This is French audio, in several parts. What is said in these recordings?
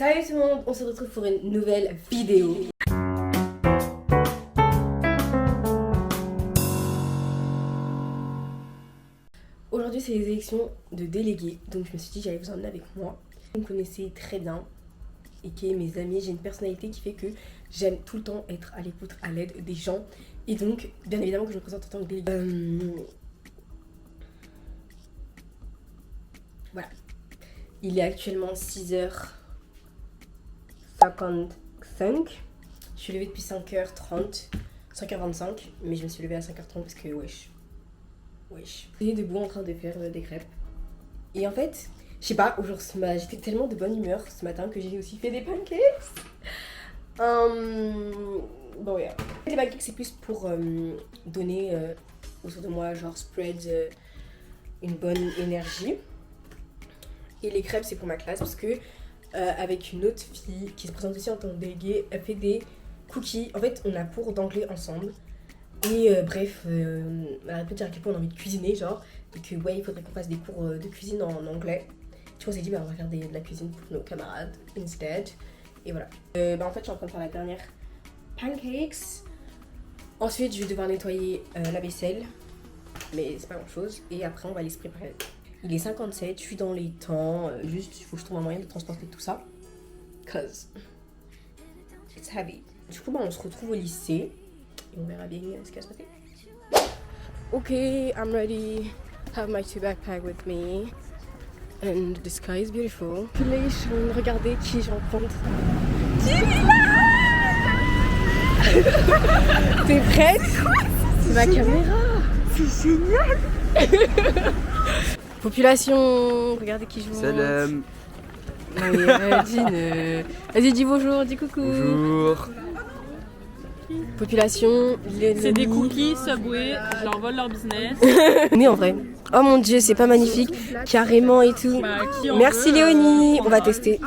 Salut tout le monde, on se retrouve pour une nouvelle vidéo. Aujourd'hui c'est les élections de délégués, donc je me suis dit que j'allais vous emmener avec moi. Vous me connaissez très bien et qui est mes amis, j'ai une personnalité qui fait que j'aime tout le temps être à l'écoute, à l'aide des gens. Et donc, bien évidemment que je me présente en tant que déléguée. Voilà. Il est actuellement 6h55. Je suis levée depuis 5h30, 5h25, mais je me suis levée à 5h30 parce que wesh. J'étais debout en train de faire des crêpes. Et en fait, je sais pas, aujourd'hui j'étais tellement de bonne humeur ce matin que j'ai aussi fait des pancakes. Bon, yeah. Les pancakes c'est plus pour donner autour de moi, genre spread une bonne énergie. Et les crêpes c'est pour ma classe parce que avec une autre fille qui se présente aussi en tant que déléguée, elle fait des cookies. En fait, on a cours d'anglais ensemble. Et bref, on arrête pas de dire à quel point on a envie de cuisiner, genre. Et que ouais, il faudrait qu'on fasse des cours de cuisine en anglais. Du coup, on s'est dit, bah, on va faire de la cuisine pour nos camarades, instead. Et voilà. En fait, je suis en train de faire la dernière pancakes. Ensuite, je vais devoir nettoyer la vaisselle. Mais c'est pas grand chose. Et après, on va aller se préparer. Il est 57, je suis dans les temps. Juste, il faut que je trouve un moyen de transporter tout ça. Cause it's heavy. Du coup, on se retrouve au lycée. Et on verra bien ce qui va se passer. Ok, I'm ready. Have my two backpack with me. And the sky is beautiful. Population, regardez qui je rencontre. T'es prête? C'est ma caméra. C'est génial. Population, regardez qui je vous montre. Salam. Vas-y, dis bonjour, dis coucou. Bonjour. Population, c'est des cookies Subway, je leur vole leur business. Mais en vrai, oh mon dieu, c'est pas magnifique, carrément et tout. Bah, merci Léonie, on va tester.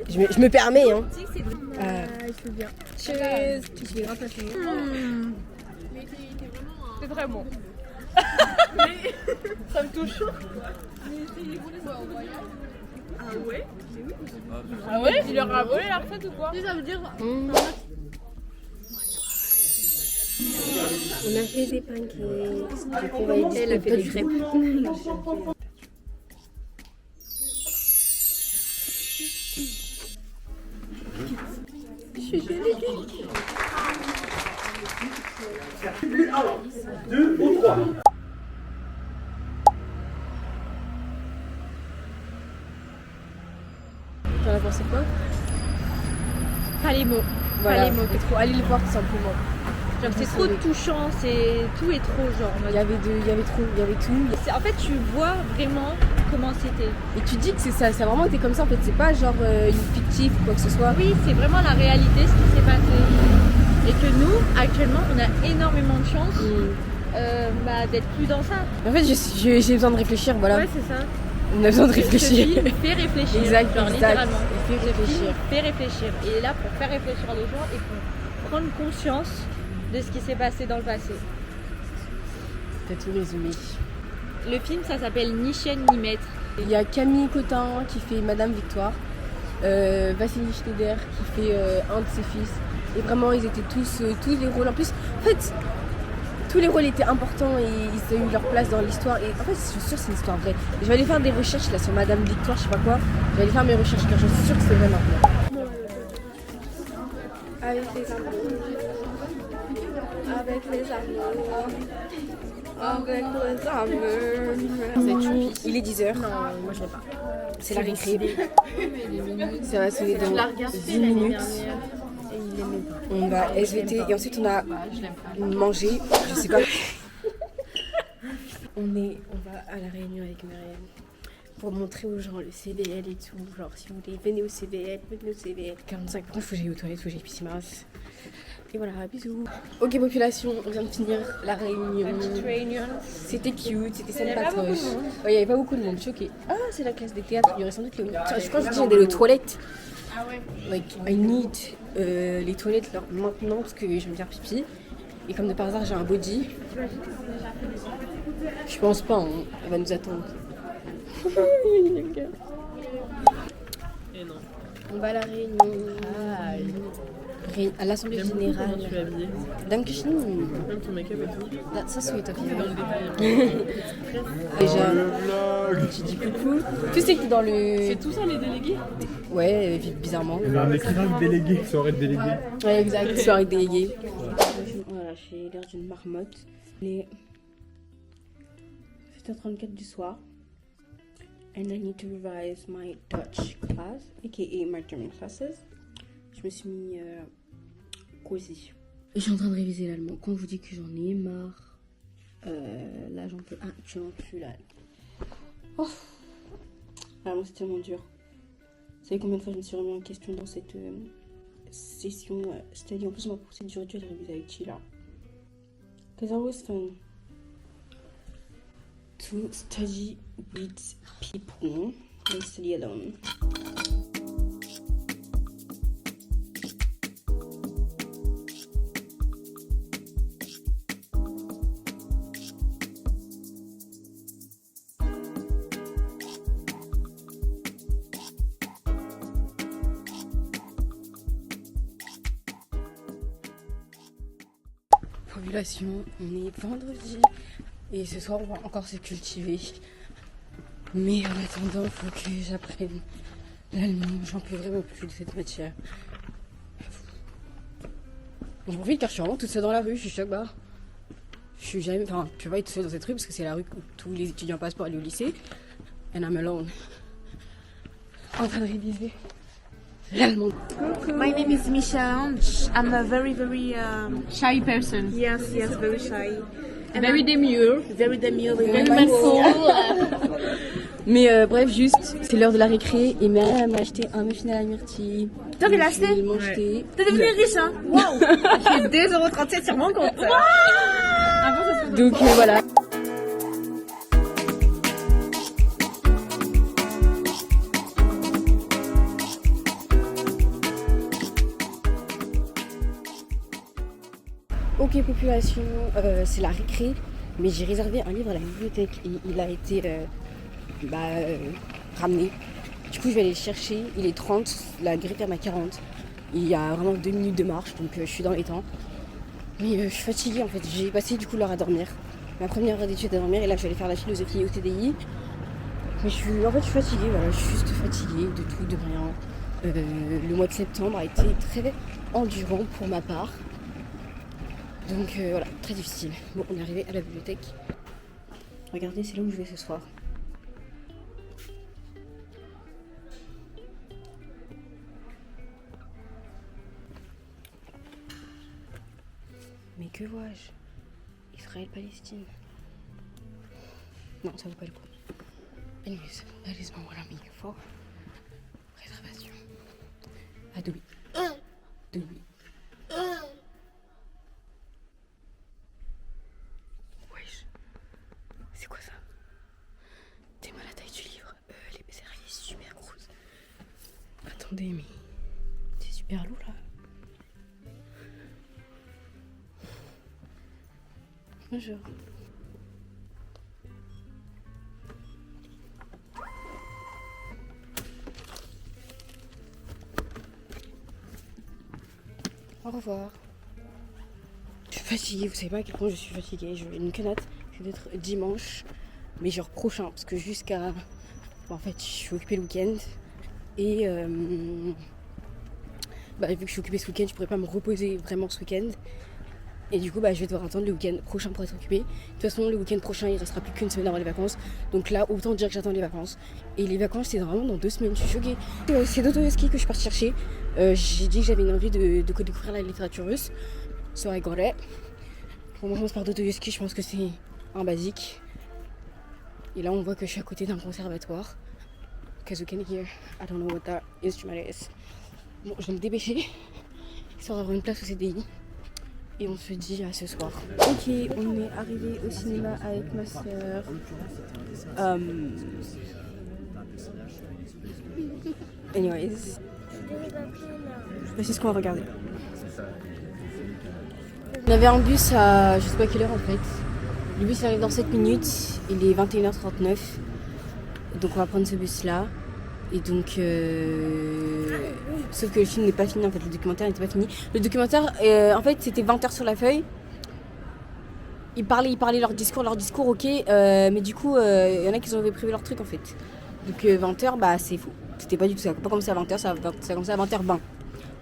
Je me permets, hein. Cheers. C'est très bon. Ça me touche. Ah ouais? Ah ouais? Il leur a volé la recette ou quoi? Ça veut dire. On a fait des pancakes. Elle a fait des crêpes. Je suis déléguée. 1, 2 ou 3. T'en as pensé quoi? Pas les mots. Voilà. Pas les mots. Il faut aller le voir tout simplement. Genre c'est trop touchant, tout est trop genre. Il y avait tout. En fait tu vois vraiment comment c'était. Et tu dis que c'est ça, ça a vraiment été comme ça en fait, c'est pas genre une fictif ou quoi que ce soit. Oui, c'est vraiment la réalité ce qui s'est passé. Et que nous, actuellement, on a énormément de chance d'être plus dans ça. En fait j'ai besoin de réfléchir, voilà. Ouais, c'est ça. On a besoin de réfléchir. Fais réfléchir. Exact, genre, littéralement. Fais réfléchir. Et là pour faire réfléchir les gens et pour prendre conscience de ce qui s'est passé dans le passé. T'as tout résumé. Le film, ça s'appelle Ni chaîne ni maître. Il y a Camille Cotin qui fait Madame Victoire, Vassili Schneider qui fait un de ses fils. Et vraiment, ils étaient tous les rôles. En plus, en fait, tous les rôles étaient importants et ils ont eu leur place dans l'histoire. Et en fait, je suis sûre que c'est une histoire vraie. Et je vais aller faire des recherches là sur Madame Victoire, je sais pas quoi. Je vais aller faire mes recherches car je suis sûre que c'est vraiment vrai. Avec les amours. Avec les amours. Avec les amours. Il est 10h. Non, moi je l'ai pas. C'est la récré. Ça va sonner dans 10 minutes. On va SVT et ensuite on a mangé. Je sais pas. On va à la réunion avec Myriam pour montrer aux gens le CBL et tout. Genre si vous voulez, venez au CBL, venez au CBL. 45 ans, faut que j'aille aux toilettes, faut que j'aille pisser ma race. Et voilà, bisous. Ok population, on vient de finir la réunion. C'était cute, c'était sympatoche. Il n'y avait pas beaucoup de monde, choqué. Ah, c'est la classe des théâtres, il y aurait sans doute Léonie. Je crois que je dis d'aller aux toilettes. Ah ouais. Like, I need les toilettes là, maintenant parce que je vais me faire pipi. Et comme de par hasard, j'ai un body. Je pense pas, elle va nous attendre. Mais non. On va à la réunion. À l'Assemblée J'aime beaucoup Générale. comment tu es habillée. Dankeschön. Même ton make-up et tout. That's so sweet of C'est dans you. le détail. Déjà, tu dis coucou. Tu sais que t'es dans le... C'est tout ça les délégués? Ouais, bizarrement. Il y a un écrivain délégué, soirée de délégué. Ouais, exact, soirée déléguée. Voilà, j'ai l'air d'une marmotte. Il est 7h34 du soir. And I need to revise my Dutch class, aka my German classes. Je me suis mis cosy. Je suis en train de réviser l'allemand. Quand je vous dis que j'en ai marre, là j'en peux actuellement plus là. Oh, vraiment c'est tellement dur. Vous savez combien de fois je me suis remis en question dans cette session study. En plus, on m'a poussé du rituel de réviser avec Chila. Because it's always fun to study with people than study alone. Population, on est vendredi et ce soir on va encore se cultiver. Mais en attendant, il faut que j'apprenne l'allemand. J'en peux vraiment plus de cette matière. J'en profite car je suis vraiment toute seule dans la rue, je suis choc barre. Je suis jamais. Enfin, tu vas être seule dans cette rue parce que c'est la rue où tous les étudiants passent pour aller au lycée. And I'm alone. En train de réviser l'allemand. My name is Michelle. I'm a very Shy person. yes, very shy. Very demure. Very demure. Very mindful. Mais bref, juste, c'est l'heure de la récré et Mère m'a acheté un muffin à la myrtille. Toi, tu l'as acheté? Ils m'ont acheté. T'es devenu riche, hein? Wow! J'ai 2,37€ sur mon compte. Donc voilà. Ok population, c'est la récré, mais j'ai réservé un livre à la bibliothèque et il a été ramené. Du coup je vais aller le chercher, il est 30, la grille ferme à 40. Il y a vraiment 2 minutes de marche donc je suis dans les temps. Mais je suis fatiguée en fait, j'ai passé du coup l'heure à dormir. Ma première heure d'études à dormir et là je vais aller faire la philosophie au CDI. Mais je suis fatiguée, voilà, je suis juste fatiguée de tout, de rien. Le mois de septembre a été très endurant pour ma part. Donc voilà, très difficile. Bon, on est arrivé à la bibliothèque. Regardez, c'est là où je vais ce soir. Mais que vois-je? Israël-Palestine. Non, ça vaut pas le coup. Anyways, that is not what I'm here for. Réservation. Adobe. Adobe. Wesh. C'est quoi ça? T'es mal à la taille du livre. L'épaisseur est super grosse. Attendez, mais c'est super lourd là. Bonjour. Au revoir. Je suis fatiguée, vous savez pas à quel point je suis fatiguée. Je vais une canate, je vais être dimanche, mais genre prochain, parce que jusqu'à... En fait, je suis occupée le week-end. Et vu que je suis occupée ce week-end, je pourrais pas me reposer vraiment ce week-end. Et du coup, je vais devoir attendre le week-end prochain pour être occupée. De toute façon, le week-end prochain, il restera plus qu'une semaine avant les vacances. Donc là, autant dire que j'attends les vacances. Et les vacances, c'est vraiment dans 2 semaines. Je suis choquée. C'est Dostoïevski que je suis partie chercher. J'ai dit que j'avais une envie de découvrir la littérature russe. So I got it. On commence par Dostoïevski, je pense que c'est un basique. Et là, on voit que je suis à côté d'un conservatoire. Because you can hear, I don't know what that instrument is. Bon, je vais me dépêcher. Histoire d'avoir une place au CDI. Et on se dit à ce soir. Ok, on est arrivé au cinéma avec ma soeur. Anyways. C'est ce qu'on va regarder. On avait un bus à je sais pas quelle heure en fait. Le bus arrive dans 7 minutes. Il est 21h39. Donc on va prendre ce bus là. Et donc Sauf que le film n'est pas fini en fait, le documentaire n'était pas fini. Le documentaire, en fait, c'était 20 heures sur la feuille. Ils parlaient leur discours, ok, mais du coup, y en a qui ont prévu leur truc en fait. Donc 20 heures, bah c'est fou. C'était pas du tout ça. Pas commencé à 20 heures, ça a commencé à 20h20.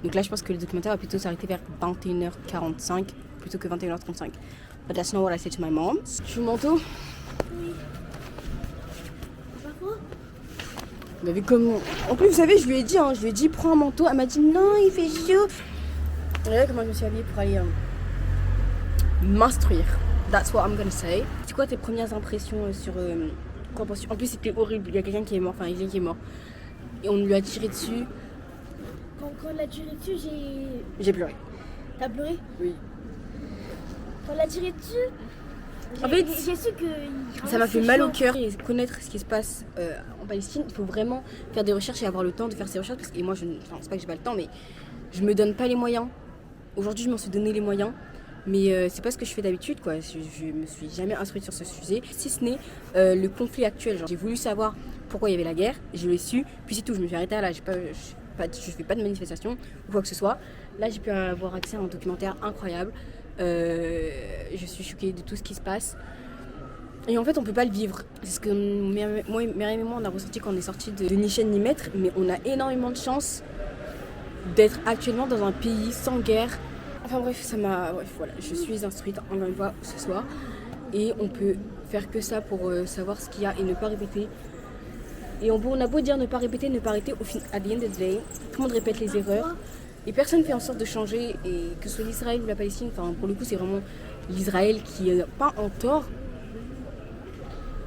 Donc là, je pense que le documentaire va plutôt s'arrêter vers 21h45 plutôt que 21h35. But that's not what I said to my mom. Tu veux le manteau? Oui. Vous avez comme... En plus, vous savez, je lui ai dit, prends un manteau. Elle m'a dit, non, il fait chaud. Regardez comment je me suis habillée pour aller m'instruire. That's what I'm gonna say. C'est quoi tes premières impressions sur... En plus, c'était horrible. Il y a quelqu'un qui est mort, qui est mort. Et on lui a tiré dessus. Quand on l'a tiré dessus, j'ai pleuré. T'as pleuré? Oui. Quand on l'a tiré dessus, en fait, j'ai su que... Ça m'a fait mal au cœur. Et connaître ce qui se passe en Palestine, il faut vraiment faire des recherches et avoir le temps de faire ces recherches. Et moi, c'est pas que j'ai pas le temps, mais je me donne pas les moyens. Aujourd'hui, je m'en suis donné les moyens. Mais c'est pas ce que je fais d'habitude, quoi. Je me suis jamais instruite sur ce sujet, si ce n'est le conflit actuel. Genre, j'ai voulu savoir pourquoi il y avait la guerre, je l'ai su, puis c'est tout. Je me suis arrêtée là. Je fais pas de manifestation ou quoi que ce soit. Là, j'ai pu avoir accès à un documentaire incroyable. Je suis choquée de tout ce qui se passe. Et en fait, on peut pas le vivre. C'est ce que Myriam et moi, on a ressenti quand on est sortis de ni chaîne ni maître. Mais on a énormément de chance d'être actuellement dans un pays sans guerre. Enfin bref, voilà, je suis instruite encore une fois ce soir et on peut faire que ça pour savoir ce qu'il y a et ne pas répéter. Et on a beau dire ne pas répéter, ne pas arrêter, au final, at the end of the day, tout le monde répète les erreurs et personne ne fait en sorte de changer, et que ce soit l'Israël ou la Palestine, enfin pour le coup c'est vraiment l'Israël qui est pas en tort,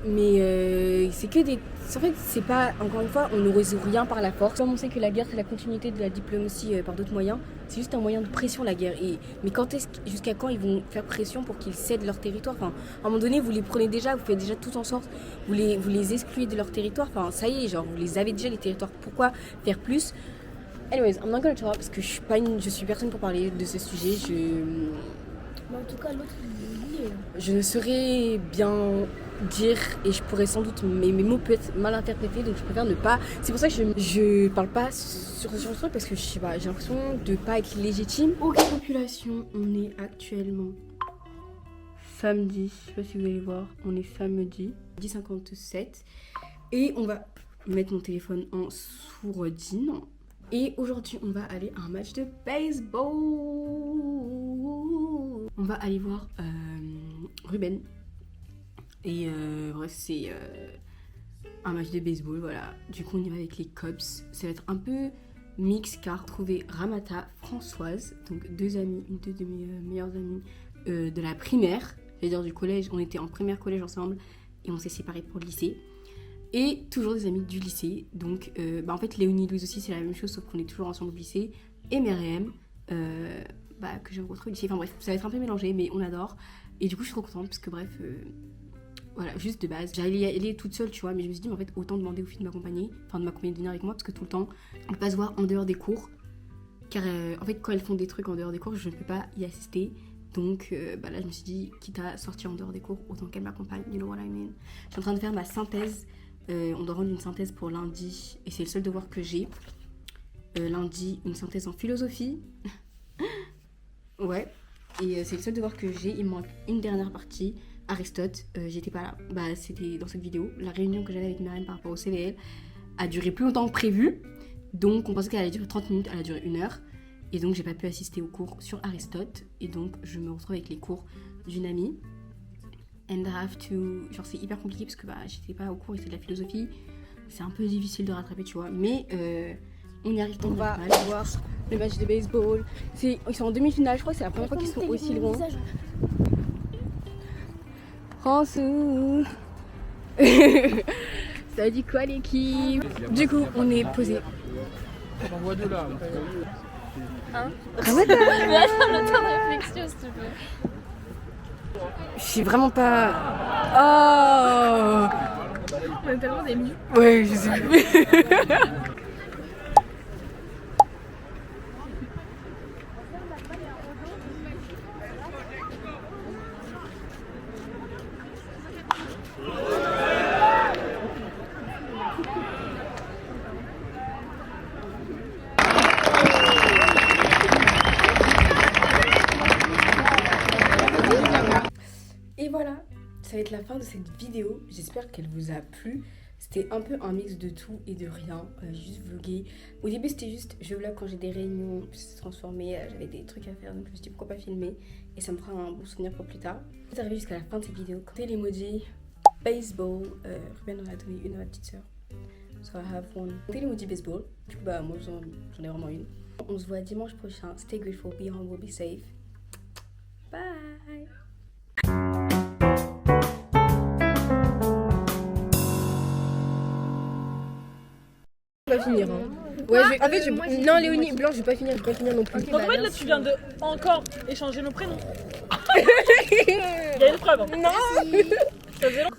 mais c'est que des... En fait, c'est pas, encore une fois, on ne résout rien par la force. Comme on sait que la guerre, c'est la continuité de la diplomatie par d'autres moyens, c'est juste un moyen de pression, la guerre. Mais jusqu'à quand ils vont faire pression pour qu'ils cèdent leur territoire? Enfin, à un moment donné, vous les prenez déjà, vous faites déjà tout en sorte, vous les excluez de leur territoire. Enfin, ça y est, genre, vous les avez déjà, les territoires. Pourquoi faire plus? Anyways, I'm not gonna talk parce que je suis personne pour parler de ce sujet. Mais en tout cas, l'autre, je ne saurais bien dire et je pourrais sans doute, mes mots peuvent être mal interprétés, donc je préfère ne pas. C'est pour ça que je parle pas sur ce truc parce que je sais pas, j'ai l'impression de pas être légitime. Ok, population, on est actuellement samedi, je sais pas si vous allez voir, on est samedi 10h57 et on va mettre mon téléphone en sourdine. Et aujourd'hui, on va aller à un match de baseball. On va aller voir Ruben. Et bref, c'est un match de baseball, voilà. Du coup, on y va avec les Cubs. Ça va être un peu mix car trouver Ramata, Françoise, donc deux de mes meilleures amies de la primaire, c'est-à-dire du collège. On était en primaire collège ensemble et on s'est séparés pour le lycée. Et toujours des amis du lycée. Donc, en fait, Léonie et Louise aussi, c'est la même chose, sauf qu'on est toujours ensemble au lycée. Et Myriam, que j'ai rencontré au lycée. Enfin bref, ça va être un peu mélangé, mais on adore. Et du coup, je suis trop contente, parce que bref, voilà, juste de base. J'allais y aller toute seule, tu vois, mais je me suis dit, mais en fait, autant demander aux filles de m'accompagner, de venir avec moi, parce que tout le temps, on peut pas se voir en dehors des cours. Car en fait, quand elles font des trucs en dehors des cours, je ne peux pas y assister. Donc là, je me suis dit, quitte à sortir en dehors des cours, autant qu'elle m'accompagne, you know what I mean. Je suis en train de faire ma synthèse. On doit rendre une synthèse pour lundi et c'est le seul devoir que j'ai. Lundi, une synthèse en philosophie. Ouais. Et c'est le seul devoir que j'ai. Il me manque une dernière partie. Aristote, j'étais pas là. Bah, c'était dans cette vidéo. La réunion que j'avais avec Myriam par rapport au CVL a duré plus longtemps que prévu. Donc, on pensait qu'elle allait durer 30 minutes. Elle a duré 1 heure. Et donc, j'ai pas pu assister aux cours sur Aristote. Et donc, je me retrouve avec les cours d'une amie. And I have to... Genre c'est hyper compliqué parce que j'étais pas au cours et c'est de la philosophie. C'est un peu difficile de rattraper, tu vois. Mais on y arrive. On va aller voir le match de baseball. Ils sont en demi-finale, je crois que c'est la première fois qu'ils sont aussi loin. François. Ça dit quoi l'équipe? Du coup, on est posé. On envoie deux là. Hein? Ramadan. Mais attends le temps de réflexion s'il te plaît. Je suis vraiment pas... Oh, on est tellement des mythes. ouais, je sais. ça va être la fin de cette vidéo. J'espère qu'elle vous a plu. C'était un peu un mix de tout et de rien, juste vlogger. Au début c'était juste je vlog quand j'ai des réunions, puis ça s'est transformé, j'avais des trucs à faire donc je me suis dit pourquoi pas filmer et ça me fera un bon souvenir pour plus tard. Vous arrivez jusqu'à la fin de cette vidéo, comptez l'emoji baseball, Ruben en a donné une à ma petite soeur. So I have one. Comptez l'emoji baseball, du coup bah moi j'en ai vraiment une. On se voit dimanche prochain, stay grateful, be humble, be safe. Bye. Pas finir hein. Ouais, en fait, non Léonie, blanc, je vais pas finir non plus. Donc en fait là tu viens de encore échanger nos prénoms. Il y a une preuve. Non. Ça faisait long.